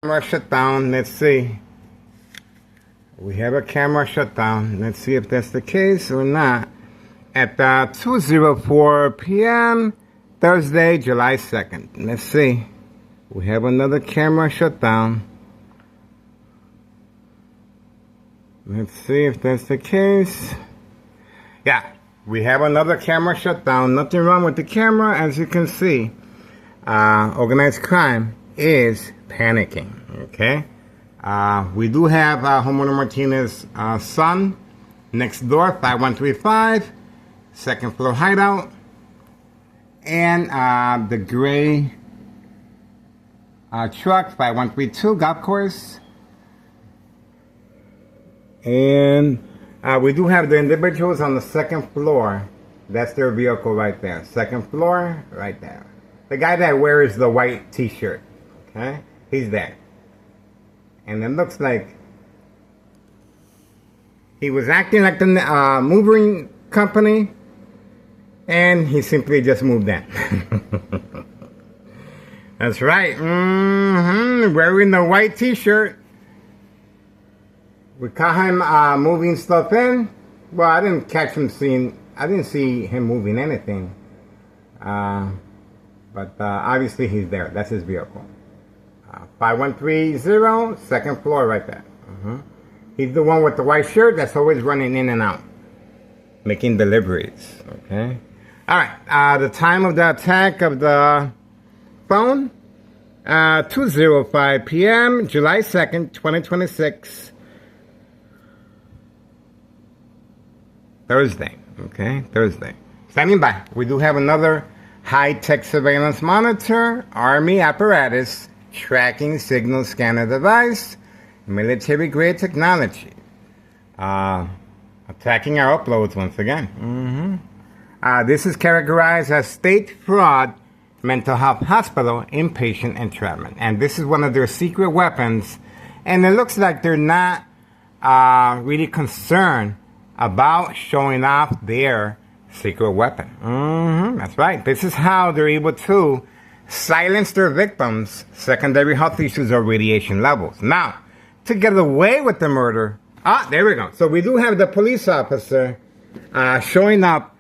Camera shut down. Let's see. We have a camera shut down. Let's see if that's the case or not. At 2:04 p.m. Thursday, July 2nd. Let's see. We have another camera shut down. Let's see if that's the case. Yeah, we have another camera shut down. Nothing wrong with the camera. As you can see, organized crime is panicking. Okay. We do have homeowner Martinez's son next door, 5135, second floor hideout, and the gray truck, 5132, golf course. And we do have the individuals on the second floor. That's their vehicle right there. Second floor, right there. The guy that wears the white t-shirt, okay? He's there. And it looks like he was acting like the moving company, and he simply just moved in. That's right. Wearing the white t-shirt. We caught him moving stuff in. Well, I didn't see him moving anything. But obviously he's there. That's his vehicle. 5130, second floor right there. He's the one with the white shirt that's always running in and out, making deliveries. Okay. All right. The time of the attack of the phone, 2:05 p.m., July 2nd, 2026. Thursday. Okay, Thursday. Standing by. We do have another high-tech surveillance monitor, Army apparatus, tracking signal scanner device, military-grade technology. Attacking our uploads once again. This is characterized as state fraud, mental health hospital, inpatient entrapment. And this is one of their secret weapons. And it looks like they're not really concerned about showing off their secret weapon. That's right. This is how they're able to silence their victims' secondary health issues or radiation levels. Now, to get away with the murder, there we go. So we do have the police officer showing up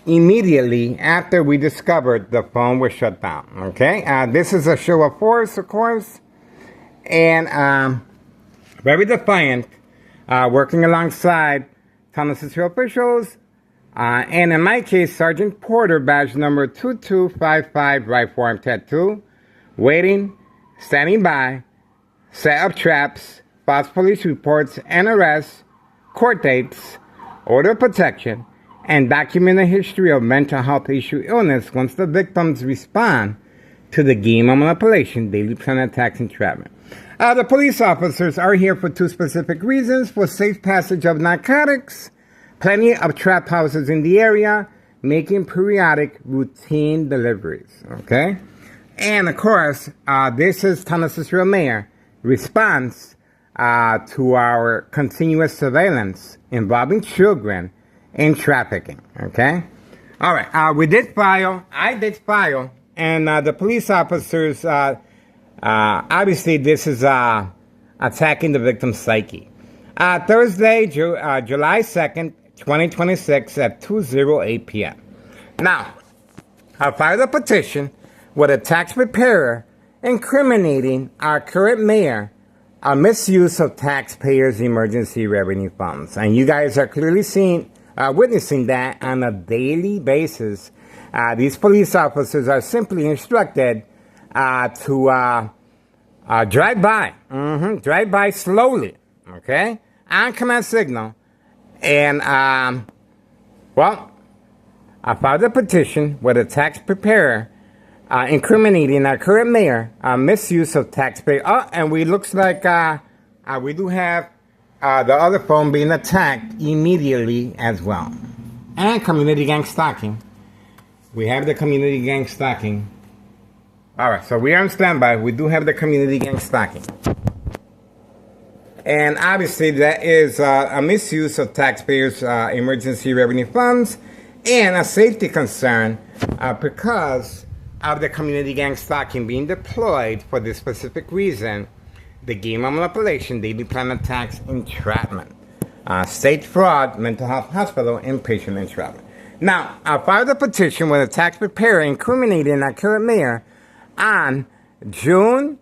immediately after we discovered the phone was shut down. Okay, this is a show of force, of course, and very defiant, working alongside Tunnel City officials, and in my case, Sergeant Porter, badge number 2255, right forearm tattoo, waiting, standing by, set up traps, false police reports and arrests, court dates, order of protection, and document a history of mental health issue illness once the victims respond to the game of manipulation, daily plan attacks, and entrapment. The police officers are here for two specific reasons: for safe passage of narcotics, plenty of trap houses in the area, making periodic routine deliveries. Okay? And of course, this is Tunnel Mayor response to our continuous surveillance involving children in trafficking. Okay? All right. I did file, and the police officers, obviously this is attacking the victim's psyche. Thursday, July 2nd, 2026 at 2:08 p.m. Now, I filed a petition with a tax preparer incriminating our current mayor a misuse of taxpayers' emergency revenue funds. And you guys are clearly witnessing that on a daily basis. These police officers are simply instructed to drive by slowly, okay, on command signal. And, well, I filed a petition with a tax preparer incriminating our current mayor misuse of taxpayer. And we looks like we do have the other phone being attacked immediately as well. And community gang stalking. We have the community gang stalking. All right, so we are on standby. We do have the community gang stalking. And obviously that is a misuse of taxpayers' emergency revenue funds and a safety concern because of the community gang stalking being deployed for this specific reason. the game of manipulation, daily plan attacks, entrapment, state fraud, mental health hospital, inpatient entrapment. Now, I filed a petition with a tax preparer incriminating our current mayor on June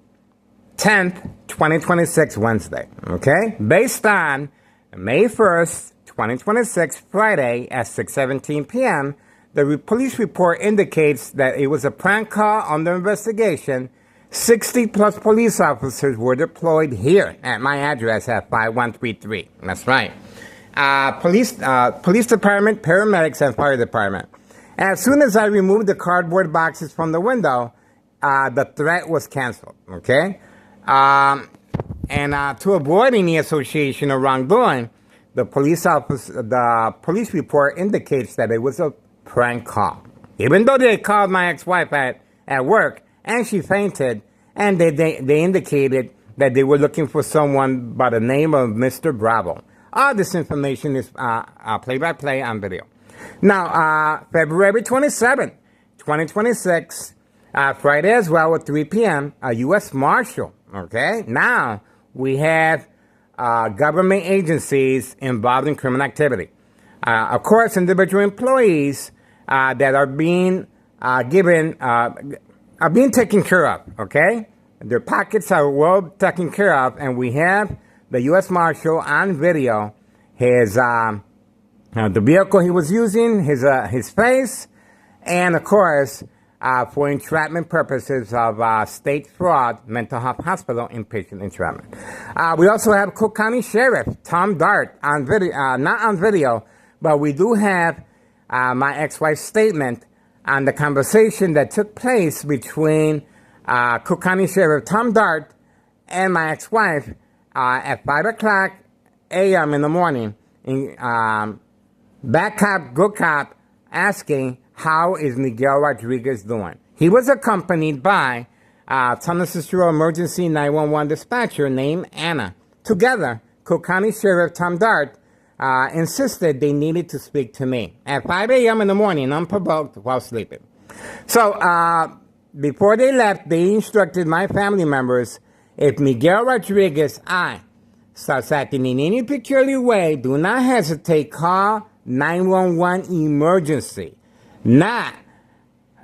10th, 2026, Wednesday, okay? Based on May 1st, 2026, Friday at 6:17 p.m., the police report indicates that it was a prank call under investigation. 60-plus police officers were deployed here at my address at 5133. That's right. Police department, paramedics, and fire department. As soon as I removed the cardboard boxes from the window, the threat was canceled, okay? To avoid any association or wrongdoing, the police report indicates that it was a prank call. Even though they called my ex-wife at work, and she fainted, and they indicated that they were looking for someone by the name of Mr. Bravo. All this information is play-by-play on video. Now, February 27th, 2026, Friday as well at 3 p.m., a U.S. Marshal, okay? Now, we have government agencies involved in criminal activity. Of course, individual employees that are being taken care of, okay? Their pockets are well taken care of, and we have the U.S. Marshal on video, the vehicle he was using, his face, and of course, for entrapment purposes of state fraud, mental health hospital, inpatient entrapment. We also have Cook County Sheriff Tom Dart on video, not on video, but we do have my ex-wife's statement on the conversation that took place between Cook County Sheriff Tom Dart and my ex-wife at 5 o'clock a.m. in the morning. Bad cop, good cop, asking, how is Miguel Rodriguez doing? He was accompanied by Tennessee Emergency 911 dispatcher named Anna. Together, Cook County Sheriff Tom Dart insisted they needed to speak to me at 5 a.m. in the morning, unprovoked, while sleeping. So, before they left, they instructed my family members, if Miguel Rodriguez, starts acting in any peculiar way, do not hesitate, call 911 emergency. Not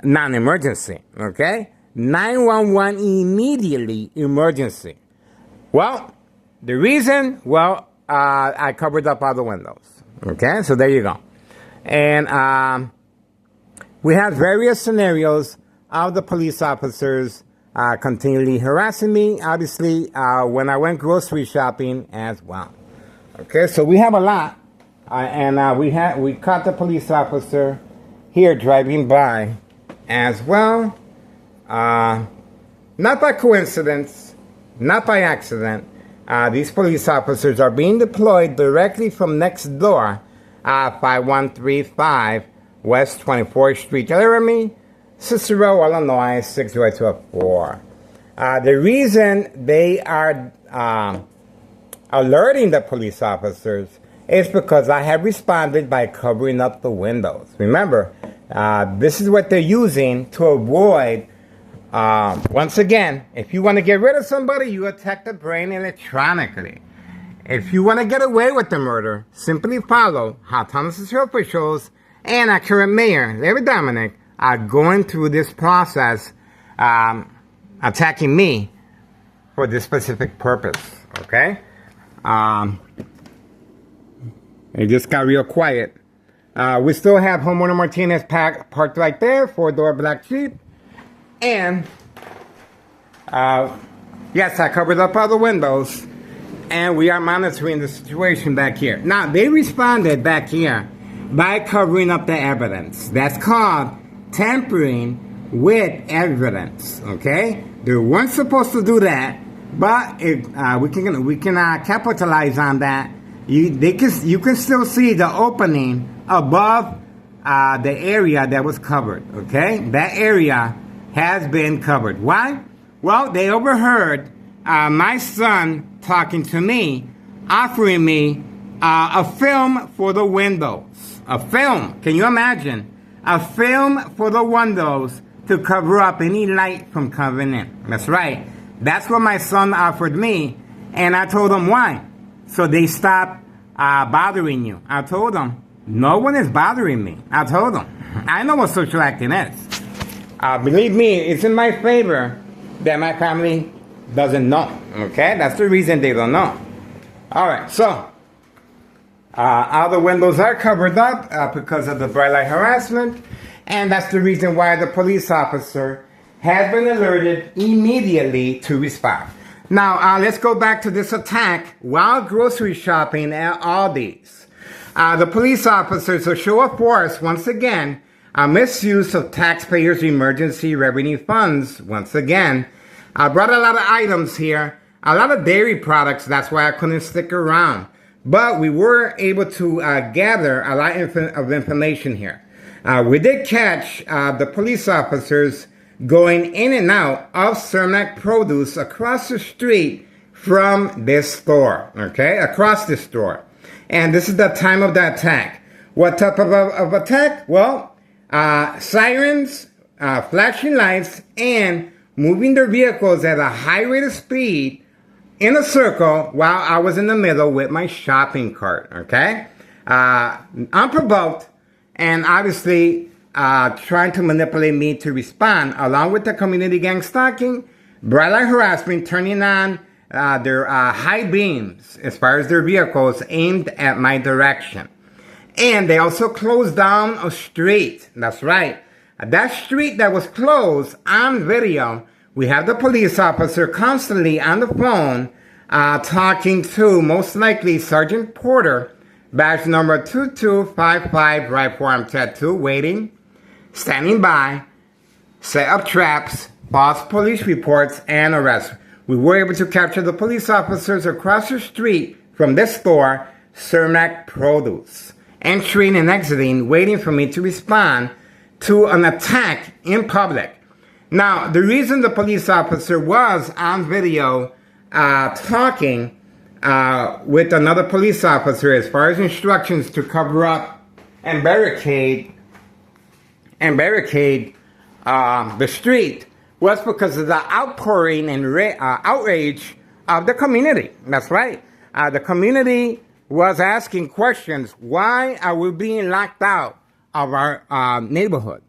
non-emergency, okay? 911 immediately emergency. Well, the reason, I covered up all the windows, okay? So there you go. And we have various scenarios of the police officers continually harassing me, obviously, when I went grocery shopping as well. Okay, so we have a lot. We caught the police officer here driving by as well. Not by coincidence, not by accident. These police officers are being deployed directly from next door, 5135 West 24th Street, Laramie, Cicero, Illinois, 60204. The reason they are alerting the police officers is because I have responded by covering up the windows. Remember, this is what they're using to avoid, once again, if you want to get rid of somebody, you attack the brain electronically. If you want to get away with the murder, simply follow how Tennessee officials and our current mayor, Larry Dominic, are going through this process, attacking me for this specific purpose, okay? It just got real quiet. We still have homeowner Martinez parked right there, 4-door black Jeep. And, yes, I covered up all the windows. And we are monitoring the situation back here. Now, they responded back here by covering up the evidence. That's called tampering with evidence, okay? They weren't supposed to do that, but we can capitalize on that. You can still see the opening above the area that was covered, okay? That area has been covered. Why? Well, they overheard my son talking to me, offering me a film for the windows. A film. Can you imagine? A film for the windows to cover up any light from coming in. That's right. That's what my son offered me, and I told him why. So they stopped bothering you. I told them, no one is bothering me. I told them. I know what social acting is. Believe me, it's in my favor that my family doesn't know. Okay? That's the reason they don't know. All right, so all the windows are covered up because of the bright light harassment, and that's the reason why the police officer has been alerted immediately to respond. Now, let's go back to this attack while grocery shopping at Aldi's. The police officers, a show of force, once again, a misuse of taxpayers' emergency revenue funds, once again. I brought a lot of items here, a lot of dairy products, that's why I couldn't stick around. But we were able to gather a lot of information here. We did catch the police officers going in and out of Cermak Produce across the street from this store, okay? Across the store. And this is the time of the attack. What type of attack? Well, sirens, flashing lights, and moving their vehicles at a high rate of speed in a circle while I was in the middle with my shopping cart, okay? Unprovoked, and obviously trying to manipulate me to respond, along with the community gang stalking, bright light harassment, turning on their high beams as far as their vehicles aimed at my direction. And they also closed down a street. That's right. That street that was closed on video, we have the police officer constantly on the phone talking to, most likely, Sergeant Porter, badge number 2255, right forearm tattoo, waiting, standing by, set up traps, false police reports, and arrests. We were able to capture the police officers across the street from this store, Cermak Produce, entering and exiting, waiting for me to respond to an attack in public. Now, the reason the police officer was on video talking with another police officer as far as instructions to cover up and barricade the street was because of the outpouring and outrage of the community. That's right. The community was asking questions. Why are we being locked out of our neighborhood?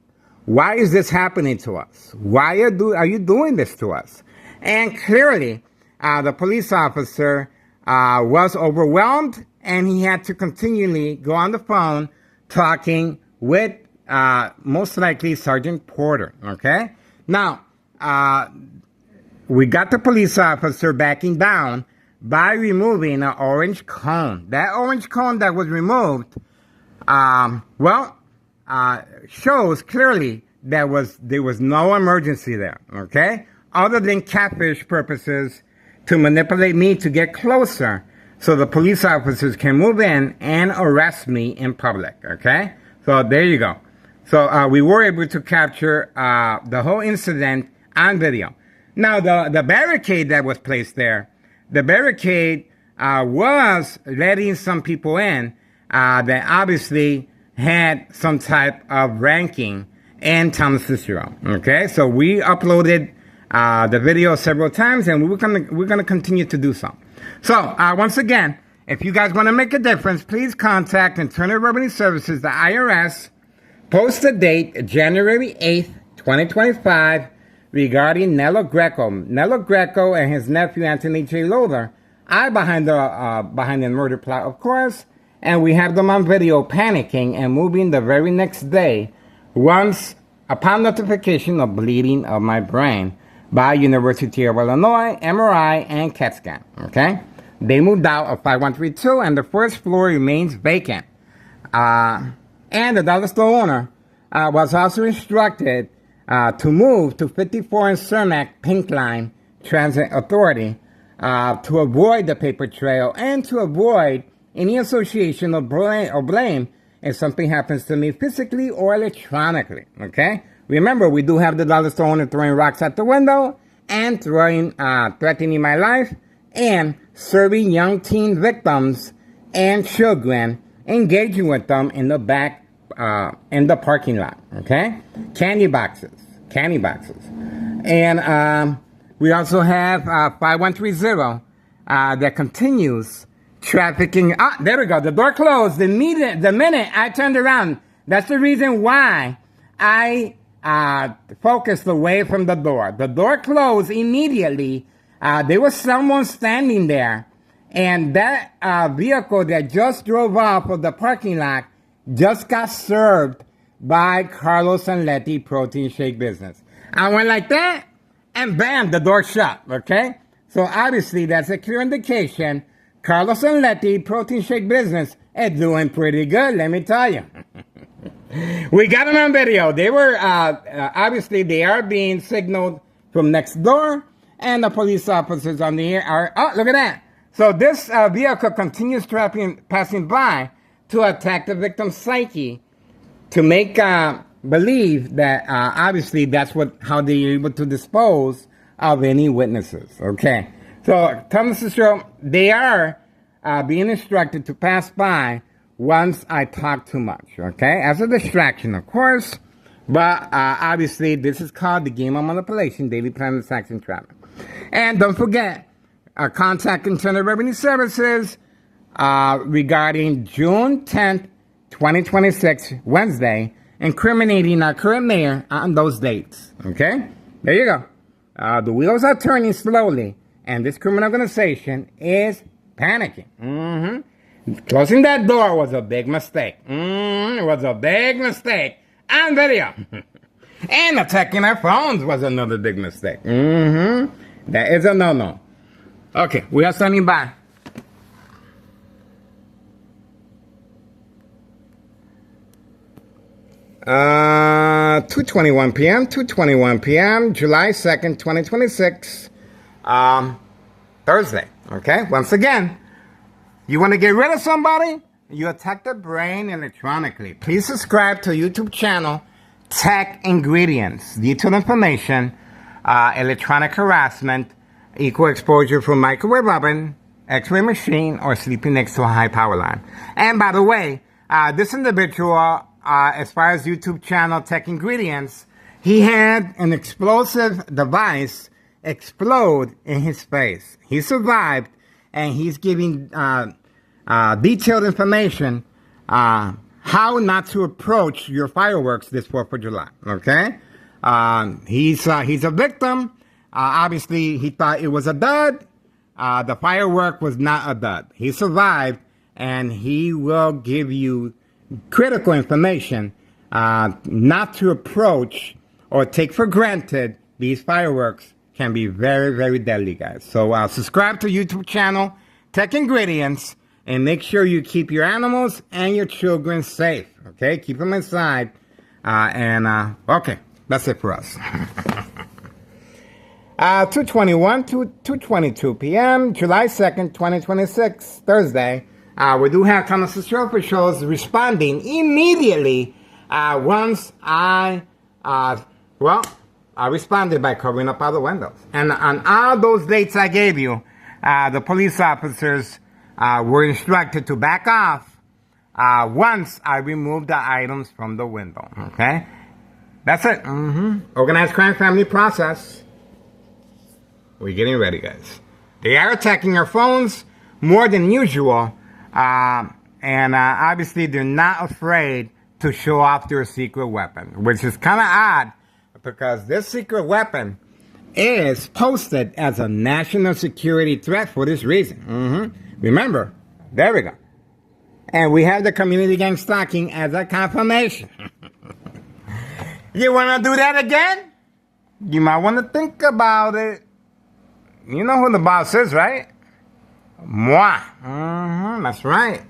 Why is this happening to us? Why are you doing this to us? And clearly, the police officer was overwhelmed, and he had to continually go on the phone talking with most likely Sergeant Porter, okay? Now, we got the police officer backing down by removing an orange cone. That orange cone that was removed, shows clearly there was no emergency there, okay? Other than catfish purposes to manipulate me to get closer so the police officers can move in and arrest me in public, okay? So there you go. So we were able to capture the whole incident on video. Now, the barricade that was placed there, the barricade was letting some people in that obviously had some type of ranking in Thomas Cicero. Okay, so we uploaded the video several times, and we're gonna continue to do so. So once again, if you guys want to make a difference, please contact Internal Revenue Services, the IRS. Post the date January 8th, 2025, regarding Nello Greco. Nello Greco and his nephew Anthony J. Lothar are behind the murder plot, of course, and we have them on video panicking and moving the very next day upon notification of bleeding of my brain by University of Illinois, MRI, and CAT scan, okay? They moved out of 5132, and the first floor remains vacant. And the dollar store owner was also instructed to move to 54 in Cermak Pink Line Transit Authority to avoid the paper trail and to avoid any association of blame if something happens to me physically or electronically, okay? Remember, we do have the dollar store owner throwing rocks at the window and threatening my life and serving young teen victims and children, engaging with them in the back, in the parking lot, okay? Candy boxes. And We also have 5130 that continues trafficking. Ah, there we go. The door closed the minute I turned around. That's the reason why I focused away from the door. The door closed immediately. There was someone standing there, and that vehicle that just drove off of the parking lot just got served by Carlos and Letty Protein Shake Business. I went like that, and bam, the door shut, okay? So obviously, that's a clear indication Carlos and Letty Protein Shake Business is doing pretty good, let me tell you. We got them on video. They were, obviously, they are being signaled from next door, and the police officers on the air are, oh, look at that. So this vehicle continues passing by to attack the victim's psyche to make believe that, obviously, that's how they're able to dispose of any witnesses, okay? So, Thomas and Cheryl, they are being instructed to pass by once I talk too much, okay? As a distraction, of course, but obviously this is called the game of manipulation, daily plan of tax entrapment. And don't forget, contact Internal Revenue Services regarding June 10th, 2026, Wednesday, incriminating our current mayor on those dates, okay? There you go. The wheels are turning slowly, and this criminal organization is panicking. Closing that door was a big mistake. It was a big mistake. On video. And attacking our phones was another big mistake. That is a no-no. Okay, we are standing by. Uh, 2:21 p.m. 2:21 p.m. July 2nd, 2026. Thursday. Okay, once again. You want to get rid of somebody? You attack the brain electronically. Please subscribe to YouTube channel Tech Ingredients. Detailed information, electronic harassment, equal exposure from microwave oven, x-ray machine, or sleeping next to a high power line. And by the way, this individual, as far as YouTube channel Tech Ingredients, he had an explosive device explode in his face. He survived, and he's giving detailed information how not to approach your fireworks this 4th of July, okay? He's a victim. Obviously, he thought it was a dud. The firework was not a dud. He survived, and he will give you critical information not to approach or take for granted. These fireworks can be very, very deadly, guys. So subscribe to YouTube channel Tech Ingredients, and make sure you keep your animals and your children safe, okay? Keep them inside. Okay, that's it for us. 2:21 to 2:22 p.m., July 2nd, 2026, Thursday. We do have catastrophic shows responding immediately once I responded by covering up all the windows. And on all those dates I gave you, the police officers were instructed to back off once I removed the items from the window, okay? That's it. Organized crime family process. We're getting ready, guys. They are attacking our phones more than usual, and obviously they're not afraid to show off their secret weapon, which is kind of odd because this secret weapon is posted as a national security threat for this reason. Remember, there we go. And we have the community gang stalking as a confirmation. You want to do that again? You might want to think about it. You know who the boss is, right? Moi. That's right.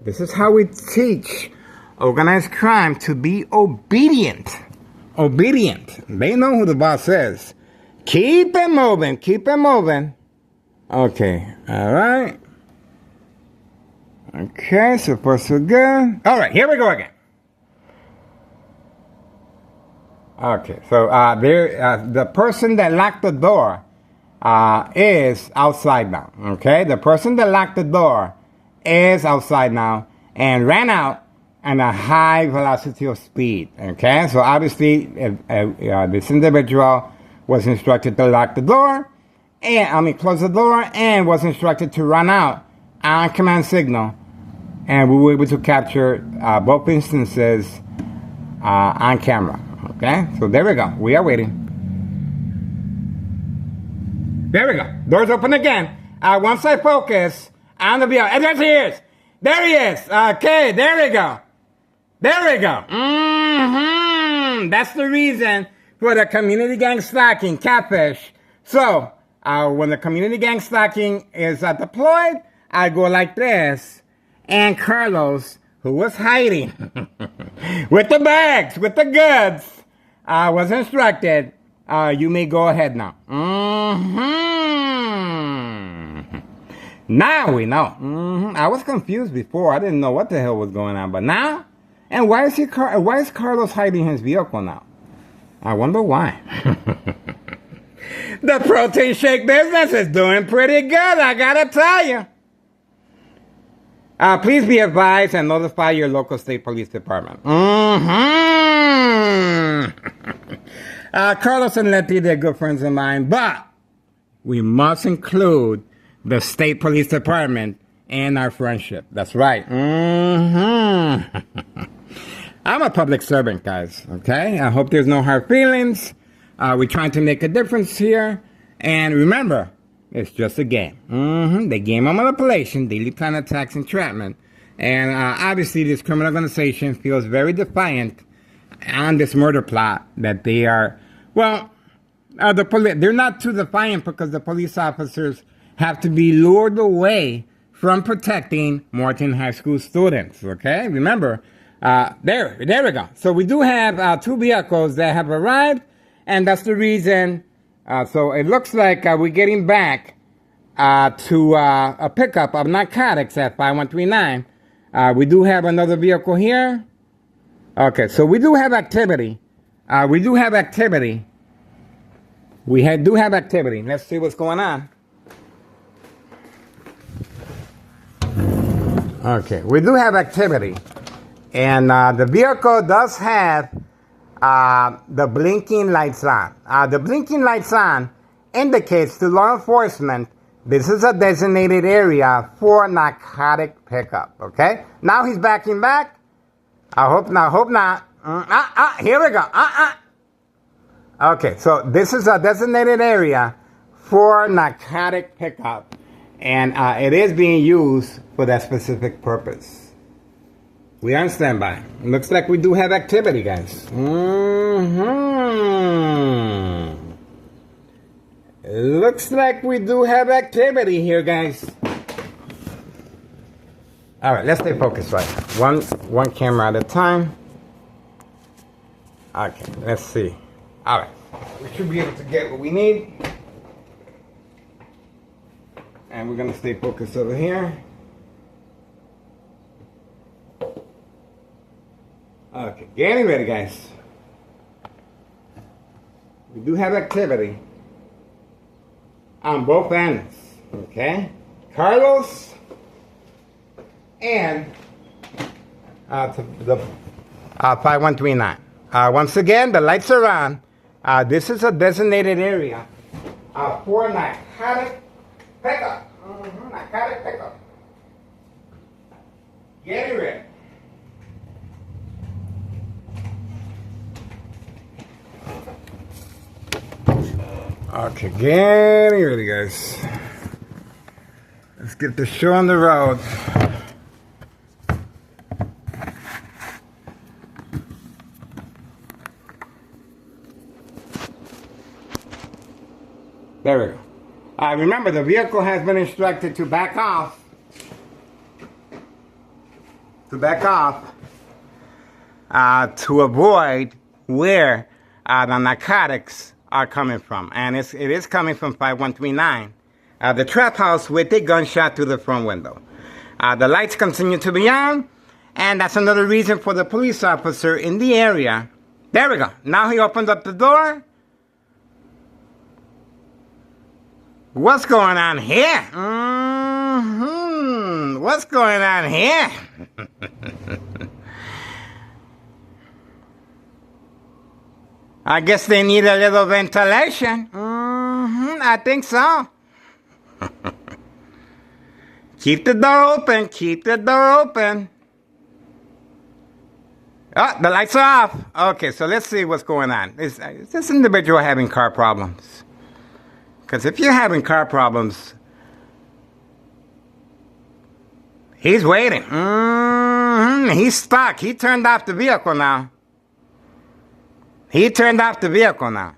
This is how we teach organized crime to be obedient. Obedient. They know who the boss is. Keep it moving. Keep it moving. Okay. All right. Okay. So far so good. All right. Here we go again. Okay. So the person that locked the door is outside now. Okay. The person that locked the door is outside now and ran out at a high velocity of speed. Okay. So obviously, this individual was instructed to lock the door, and close the door, and was instructed to run out on command signal, and we were able to capture both instances on camera. Okay, so there we go. We are waiting. There we go. Doors open again. Once I focus on the vehicle, and there he is. There he is. Okay, there we go. There we go. That's the reason for the community gang stalking, catfish. So, when the community gang stalking is deployed, I go like this. And Carlos, who was hiding with the bags, with the goods, was instructed, you may go ahead now. Now we know. I was confused before. I didn't know what the hell was going on. But now, and why is Carlos hiding his vehicle now? I wonder why. The protein shake business is doing pretty good, I gotta tell you. Please be advised and notify your local state police department. Carlos and Letty, they're good friends of mine, but we must include the state police department in our friendship. That's right. I'm a public servant, guys, okay? I hope there's no hard feelings. We're trying to make a difference here. And remember, it's just a game. The game of manipulation, daily plan attacks, entrapment. And obviously this criminal organization feels very defiant on this murder plot that they are, well, they're not too defiant because the police officers have to be lured away from protecting Morton High School students, okay? Remember, there we go. So we do have 2 vehicles that have arrived, and that's the reason. So it looks like we're getting back to a pickup of narcotics at 5139. We do have another vehicle here. Okay, so we do have activity. We do have activity. Let's see what's going on. Okay, we do have activity. And the vehicle does have the blinking lights on. The blinking lights on indicates to law enforcement this is a designated area for narcotic pickup, okay? Now he's backing back. I hope not. Here we go. Okay, so this is a designated area for narcotic pickup. And it is being used for that specific purpose. We are on standby. Looks like we do have activity, guys. Looks like we do have activity here, guys. All right, let's stay focused right now. One camera at a time. Okay, let's see. All right, we should be able to get what we need. And we're gonna stay focused over here. Okay, getting ready, guys. We do have activity on both ends, okay? Carlos and the 5139. Once again, the lights are on. This is a designated area for narcotic pickup. Narcotic pickup. Get ready. Okay, getting ready, guys. Let's get the show on the road. There we go. Remember, the vehicle has been instructed to back off. To avoid where the narcotics are coming from. And it is coming from 5139. The trap house with a gunshot through the front window. The lights continue to be on. And that's another reason for the police officer in the area. There we go. Now he opens up the door. What's going on here? What's going on here? I guess they need a little ventilation. I think so. Keep the door open. Keep the door open. Oh, the lights are off. Okay, so let's see what's going on. Is this individual having car problems? Because if you're having car problems, he's waiting. He's stuck. He turned off the vehicle now. He turned off the vehicle now.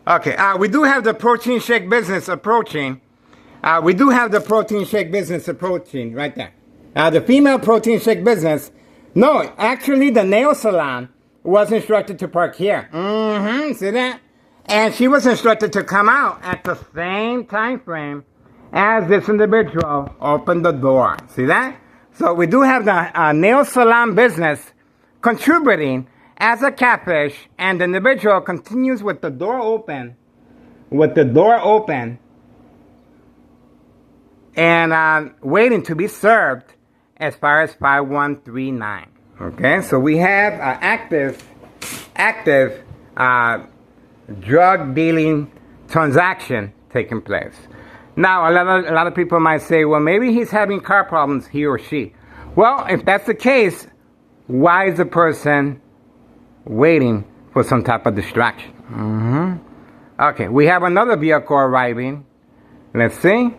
Okay, we do have the protein shake business approaching. We do have the protein shake business approaching right there. The female protein shake business. No, actually the nail salon was instructed to park here. See that? And she was instructed to come out at the same time frame as this individual opened the door. See that? So we do have the nail salon business contributing as a catfish, and the individual continues with the door open. And waiting to be served as far as 5139. Okay, so we have active drug dealing transaction taking place. Now, a lot of people might say, well, maybe he's having car problems, he or she. Well, if that's the case, why is the person waiting for some type of distraction? Okay, we have another vehicle arriving. Let's see.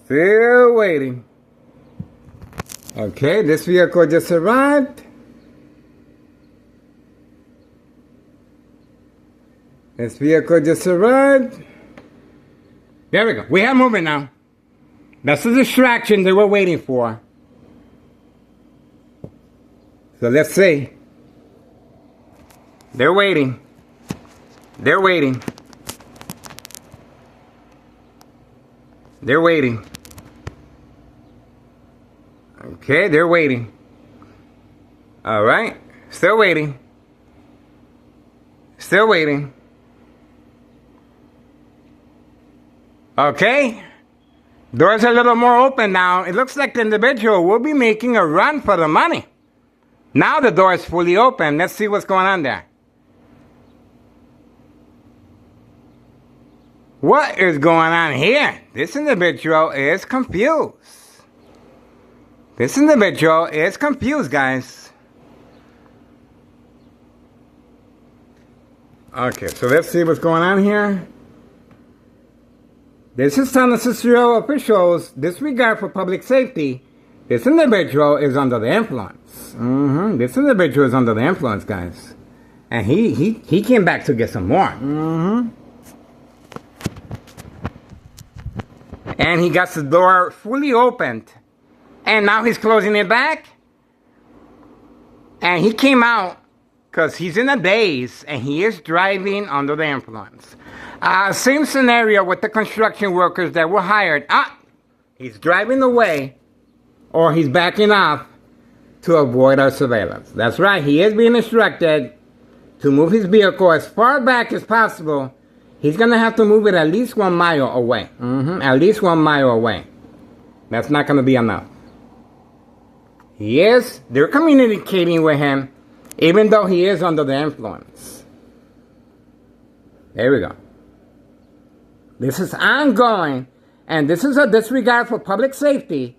Still waiting. Okay, this vehicle just arrived. There we go. We have movement now. That's the distraction they were waiting for. So let's see. They're waiting. Okay, they're waiting. All right. Still waiting. Okay. Doors are a little more open now. It looks like the individual will be making a run for the money. Now the door is fully open. Let's see what's going on there. What is going on here? This individual is confused. Guys. Okay, so let's see what's going on here. This is San Francisco officials' disregard for public safety. This individual is under the influence. This individual is under the influence, guys. And he came back to get some more. And he got the door fully opened. And now he's closing it back. And he came out because he's in a daze and he is driving under the influence. Same scenario with the construction workers that were hired. He's driving away or he's backing off to avoid our surveillance. That's right, he is being instructed to move his vehicle as far back as possible. He's going to have to move it at least 1 mile away. At least 1 mile away. That's not going to be enough. They're communicating with him, even though he is under the influence. There we go. This is ongoing, and this is a disregard for public safety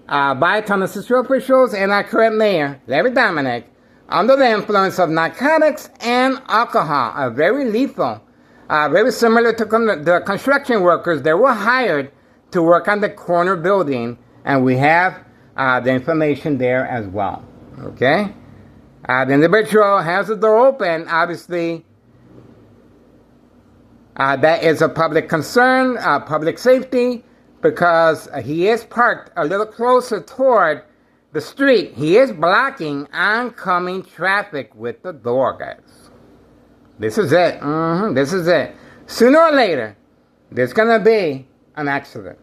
by Tennessee officials and our current mayor, Larry Dominic, under the influence of narcotics and alcohol, very lethal. Very similar to the construction workers that were hired to work on the corner building, and we have the information there as well. Okay? The individual has the door open. Obviously, that is a public concern, public safety, because he is parked a little closer toward the street. He is blocking oncoming traffic with the door, guys. This is it. This is it. Sooner or later, there's going to be an accident.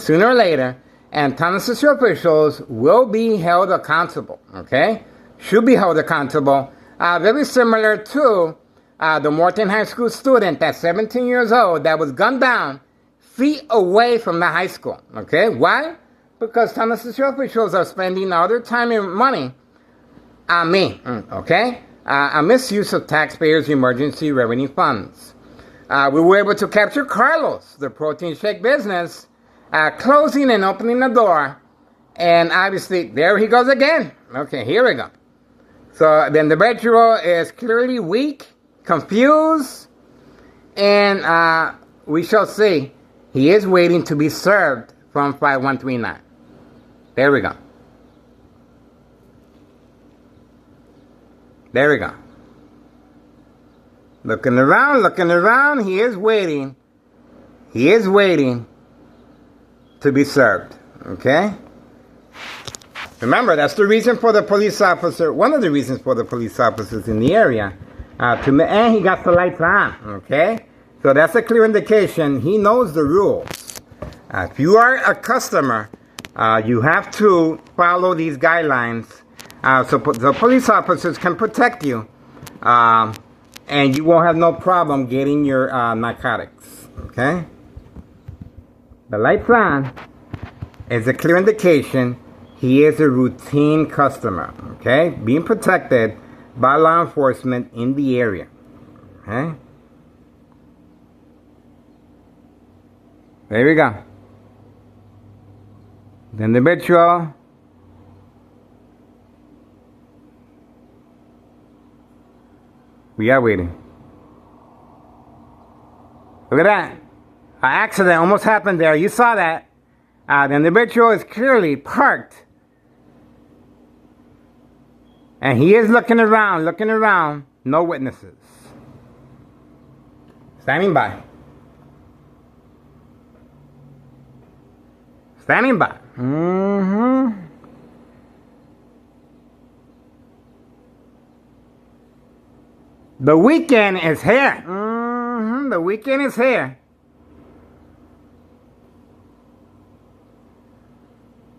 Sooner or later. And Tennessee officials will be held accountable. Okay? Should be held accountable. Very similar to the Morton High School student that's 17 years old that was gunned down feet away from the high school. Okay? Why? because tons of officials are spending all their time and money on me, okay? A misuse of taxpayers' emergency revenue funds. We were able to capture Carlos, the protein shake business, closing and opening the door. And obviously, there he goes again. Okay, here we go. So the individual is clearly weak, confused, and we shall see. He is waiting to be served from 5139. There we go. There we go. Looking around, he is waiting. He is waiting to be served, okay? Remember, that's the reason for the police officer, one of the reasons for the police officers in the area, and he got the lights on, okay? So that's a clear indication he knows the rules. If you are a customer, you have to follow these guidelines so the police officers can protect you, and you won't have no problem getting your narcotics, okay? The lights on is a clear indication he is a routine customer, okay? Being protected by law enforcement in the area, okay? There we go. The individual we are waiting. Look at that. An accident almost happened there. You saw that. The individual is clearly parked. And he is looking around. No witnesses. Standing by. Standing by. The weekend is here. The weekend is here.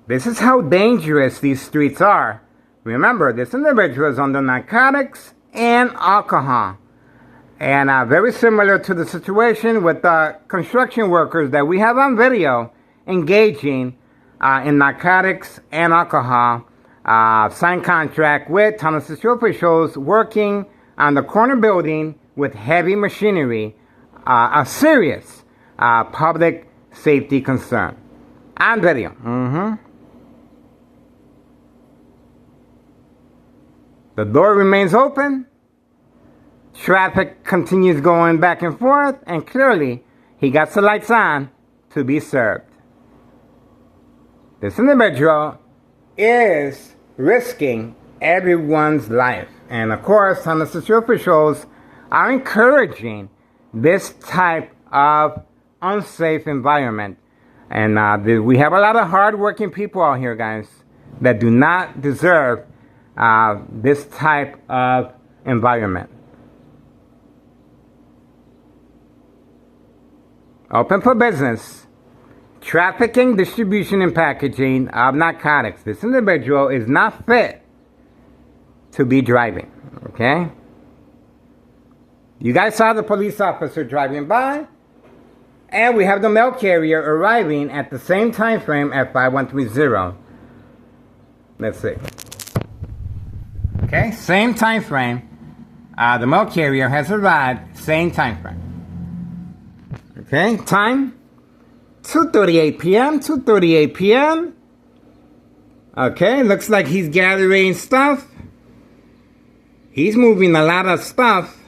This is how dangerous these streets are. Remember, this individual is under narcotics and alcohol. And very similar to the situation with the construction workers that we have on video engaging in narcotics and alcohol. Signed contract with Tunnel City officials working on the corner building with heavy machinery. A serious public safety concern. On video. The door remains open. Traffic continues going back and forth. And clearly, he got the lights on to be served. This individual is risking everyone's life. And of course, Tunnel City officials are encouraging this type of unsafe environment. And we have a lot of hard-working people out here, guys, that do not deserve this type of environment. Open for business. Trafficking, distribution, and packaging of narcotics. This individual is not fit to be driving. Okay? You guys saw the police officer driving by. And we have the mail carrier arriving at the same time frame at 5130. Let's see. Okay, same time frame. The mail carrier has arrived, same time frame. Okay, time 2:38 p.m. 2:38 p.m. Okay, looks like he's gathering stuff. He's moving a lot of stuff.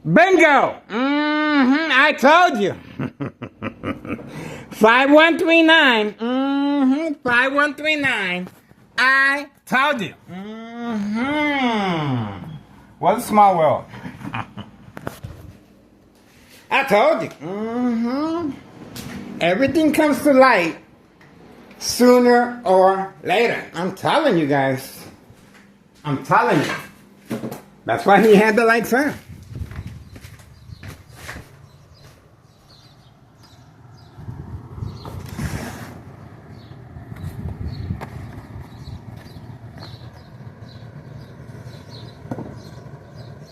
Bingo! I told you. 5139. 5139. I told you. What a small world. I told you. Everything comes to light sooner or later. I'm telling you guys. I'm telling you. That's why he had the lights on.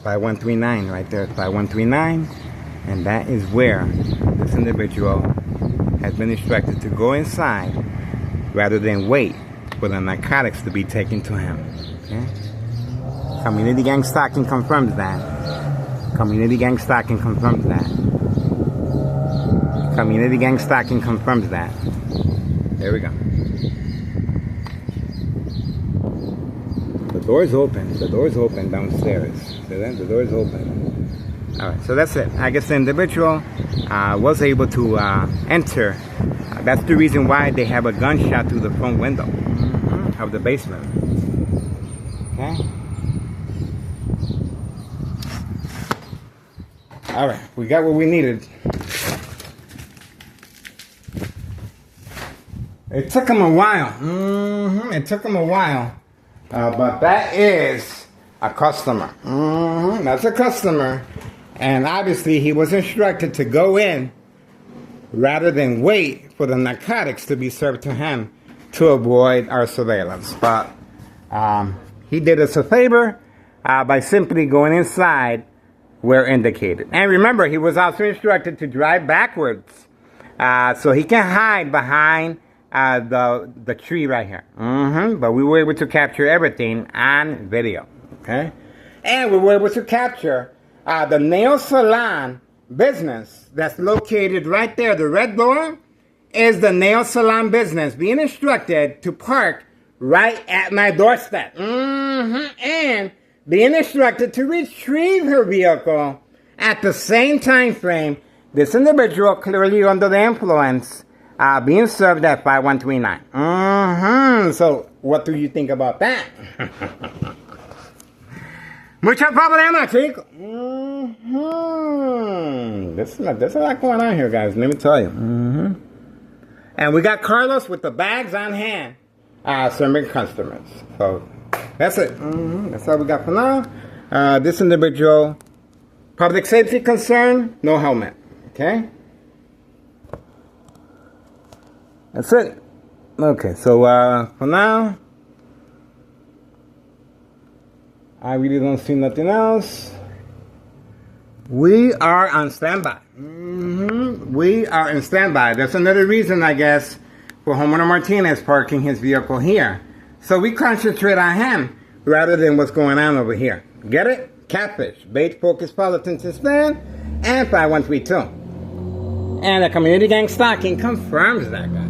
5139 right there, 5139. And that is where this individual has been instructed to go inside rather than wait for the narcotics to be taken to him. Okay? Community gang stalking confirms that. Community gang stalking confirms that. Community gang stalking confirms that. There we go. The door's open. The door's open downstairs. See that? The door's open. Alright, so that's it. I guess the individual was able to enter. That's the reason why they have a gunshot through the front window of the basement. Okay? Alright, we got what we needed. It took him a while. It took him a while. But that is a customer. That's a customer. And obviously he was instructed to go in rather than wait for the narcotics to be served to him to avoid our surveillance. But he did us a favor by simply going inside where indicated. And remember, he was also instructed to drive backwards so he can hide behind the tree right here. But we were able to capture everything on video. Okay? And we were able to capture the nail salon business that's located right there. The red door is the nail salon business being instructed to park right at my doorstep. And being instructed to retrieve her vehicle at the same time frame. This individual clearly under the influence being served at 5139. So what do you think about that? Mucho problema, chico. There's a lot going on here, guys. Let me tell you. And we got Carlos with the bags on hand, serving customers. So that's it. That's all we got for now. This individual, public safety concern, no helmet. Okay. That's it. Okay. So for now, I really don't see nothing else. We are on standby. We are in standby. That's another reason, I guess, for Homeowner Martinez parking his vehicle here. So we concentrate on him rather than what's going on over here. Get it? Catfish, bait, focus, politics, and spam, and 5132. And the community gang stalking confirms that, guys.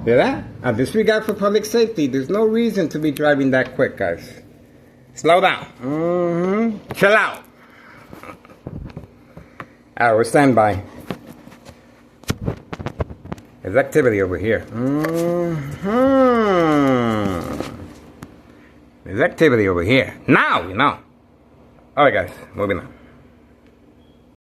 Hear that? A disregard for public safety. There's no reason to be driving that quick, guys. Slow down. Chill out. Alright, we're standby. There's activity over here. There's activity over here. Now, you know. Alright, guys. Moving on.